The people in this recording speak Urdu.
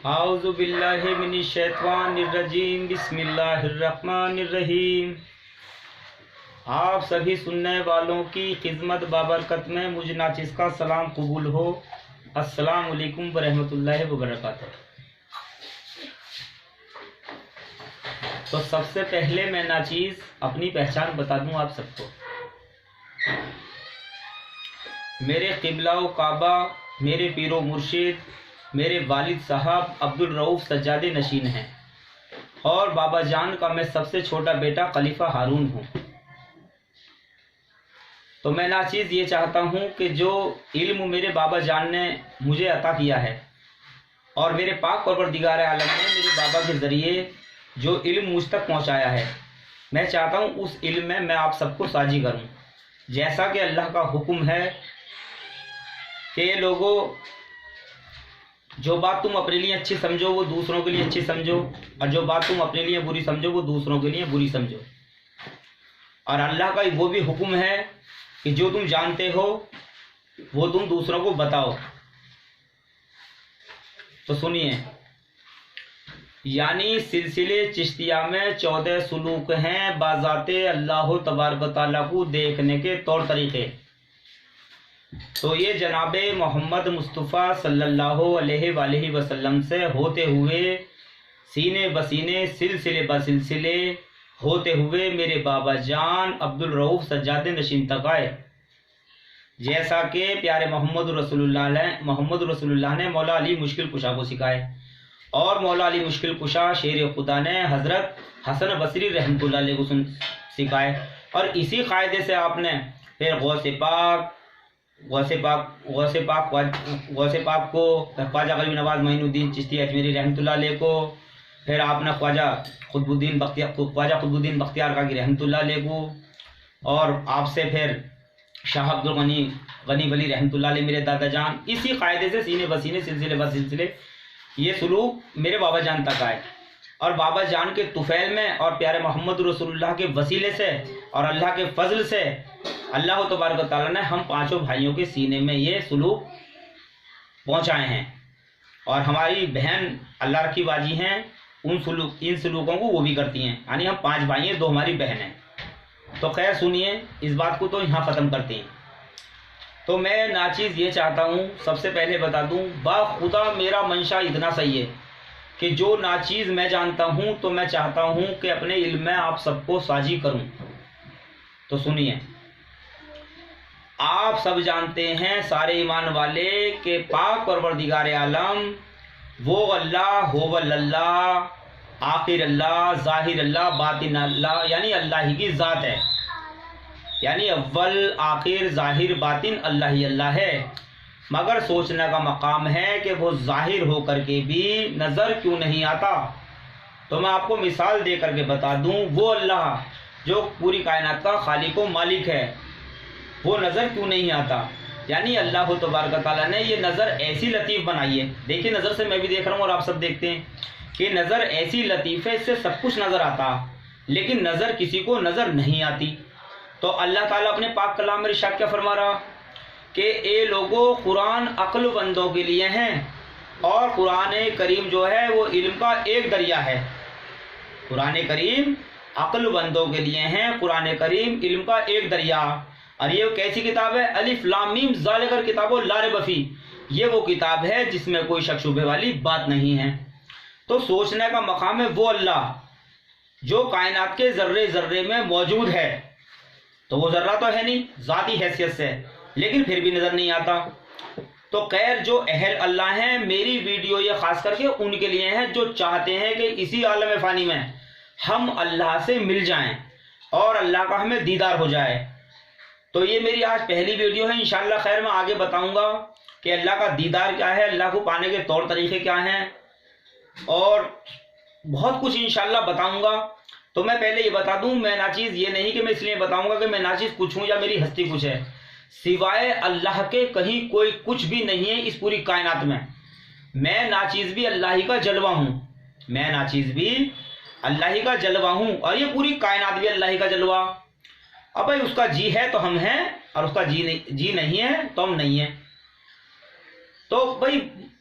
اعوذ باللہ من الشیطان الرجیم بسم اللہ الرحمن الرحیم۔ آپ سبھی سننے والوں کی خدمت بابرکت میں مجھ ناچیز کا سلام قبول ہو۔ السلام علیکم ورحمۃ اللہ وبرکاتہ۔ تو سب سے پہلے میں ناچیز اپنی پہچان بتا دوں آپ سب کو۔ میرے قبلہ و کعبہ، میرے پیر و مرشد، میرے والد صاحب عبدالرؤف سجاد نشین ہیں، اور بابا جان کا میں سب سے چھوٹا بیٹا خلیفہ ہارون ہوں۔ تو میں ناچیز یہ چاہتا ہوں کہ جو علم میرے بابا جان نے مجھے عطا کیا ہے، اور میرے پاک پروردگار عالم نے میرے بابا کے ذریعے جو علم مجھ تک پہنچایا ہے، میں چاہتا ہوں اس علم میں آپ سب کو ساجی کروں، جیسا کہ اللہ کا حکم ہے کہ یہ لوگوں، جو بات تم اپنے لیے اچھی سمجھو وہ دوسروں کے لیے اچھی سمجھو، اور جو بات تم اپنے لیے بری سمجھو وہ دوسروں کے لیے بری سمجھو۔ اور اللہ کا وہ بھی حکم ہے کہ جو تم جانتے ہو وہ تم دوسروں کو بتاؤ۔ تو سنیے، یعنی سلسلے چشتیہ میں 14 سلوک ہیں بذات اللہ تبارک و تعالیٰ کو دیکھنے کے طور طریقے۔ تو یہ جناب محمد مصطفیٰ صلی اللہ علیہ وآلہ وسلم سے ہوتے ہوئے سینے بسینے سلسلے بسلسلے ہوتے ہوئے میرے بابا جان عبدالرؤف سجاد نشین تک آئے، جیسا کہ پیارے محمد رسول اللہ نے مولا علی مشکل کشا کو سکھائے، اور مولا علی مشکل کشا شیر خدا نے حضرت حسن بصری رحمۃ اللہ علیہ کو سکھائے، اور اسی قاعدے سے آپ نے پھر غوث پاک کو، خواجہ غریب نواز معین الدین چشتی اجمیری رحمۃ اللہ علیہ کو، پھر آپ نے خواجہ قطب الدین بختیار کاکی رحمۃ اللہ علیہ کو، اور آپ سے پھر شاہ عبد الغنی ولی رحمۃ اللہ علیہ میرے دادا جان۔ اسی قاعدے سے سینے بسینے سلسلے بسلسلے یہ سلوک میرے بابا جان تک آئے، اور بابا جان کے طفیل میں اور پیارے محمد رسول اللہ کے وسیلے سے اور اللہ کے فضل سے اللہ تبارک و تعالیٰ نے ہم پانچوں بھائیوں کے سینے میں یہ سلوک پہنچائے ہیں، اور ہماری بہن اللہ رکھی باجی ہیں، ان سلوکوں کو وہ بھی کرتی ہیں، یعنی ہم 5 بھائی ہیں، 2 ہماری بہن ہیں۔ تو خیر سنیے، اس بات کو تو یہاں ختم کرتے ہیں۔ تو میں ناچیز یہ چاہتا ہوں، سب سے پہلے بتا دوں، خدا میرا منشا اتنا صحیح ہے کہ جو ناچیز میں جانتا ہوں تو میں چاہتا ہوں کہ اپنے علم میں آپ سب کو ساجی کروں۔ تو سنیے، آپ سب جانتے ہیں سارے ایمان والے کہ پاک پروردگار عالم وہ اللہ هو اللہ، آخر اللہ، ظاہر اللہ، باطن اللہ، یعنی اللہ ہی کی ذات ہے، یعنی اول آخر ظاہر باطن اللہ ہی اللہ ہے۔ مگر سوچنے کا مقام ہے کہ وہ ظاہر ہو کر کے بھی نظر کیوں نہیں آتا۔ تو میں آپ کو مثال دے کر کے بتا دوں، وہ اللہ جو پوری کائنات کا خالق و مالک ہے، وہ نظر کیوں نہیں آتا؟ یعنی اللہ تبارک تعالیٰ نے یہ نظر ایسی لطیف بنائی ہے۔ دیکھیے، نظر سے میں بھی دیکھ رہا ہوں اور آپ سب دیکھتے ہیں کہ نظر ایسی لطیف ہے، اس سے سب کچھ نظر آتا، لیکن نظر کسی کو نظر نہیں آتی۔ تو اللہ تعالیٰ اپنے پاک کلام میں ارشاد کیا فرما رہا کہ اے لوگوں، قرآن عقل بندوں کے لیے ہیں، اور قرآن کریم جو ہے وہ علم کا ایک دریا ہے۔ قرآن کریم عقل بندوں کے لیے ہیں، قرآن کریم علم کا ایک دریا۔ اور یہ کیسی کتاب ہے؟ الف لام میم ذالک الکتاب لا ریب فیہ، یہ وہ کتاب ہے جس میں کوئی شک شبہ والی بات نہیں ہے۔ تو سوچنے کا مقام ہے وہ اللہ جو کائنات کے ذرے ذرے میں موجود ہے۔ تو وہ ذرہ تو ہے نہیں ذاتی حیثیت سے، لیکن پھر بھی نظر نہیں آتا۔ تو خیر، جو اہل اللہ ہیں، میری ویڈیو یہ خاص کر کے ان کے لیے ہے جو چاہتے ہیں کہ اسی عالم فانی میں ہم اللہ سے مل جائیں اور اللہ کا ہمیں دیدار ہو جائے۔ تو یہ میری آج پہلی ویڈیو ہے، انشاءاللہ خیر میں آگے بتاؤں گا کہ اللہ کا دیدار کیا ہے، اللہ کو پانے کے طور طریقے کیا ہیں، اور بہت کچھ انشاءاللہ بتاؤں گا۔ تو میں پہلے یہ بتا دوں، میں ناچیز یہ نہیں کہ میں اس لیے بتاؤں گا کہ میں ناچیز کچھ ہوں یا میری ہستی کچھ ہے، سوائے اللہ کے کہیں کوئی کچھ بھی نہیں ہے اس پوری کائنات میں۔ میں ناچیز بھی اللہ ہی کا جلوہ ہوں، میں ناچیز بھی اللہ ہی کا جلوہ ہوں، اور یہ پوری کائنات بھی اللہ ہی کا جلوہ۔ اب بھائی اس کا جی ہے تو ہم ہیں، اور اس کا جی نہیں ہے تو ہم نہیں ہیں۔ تو بھائی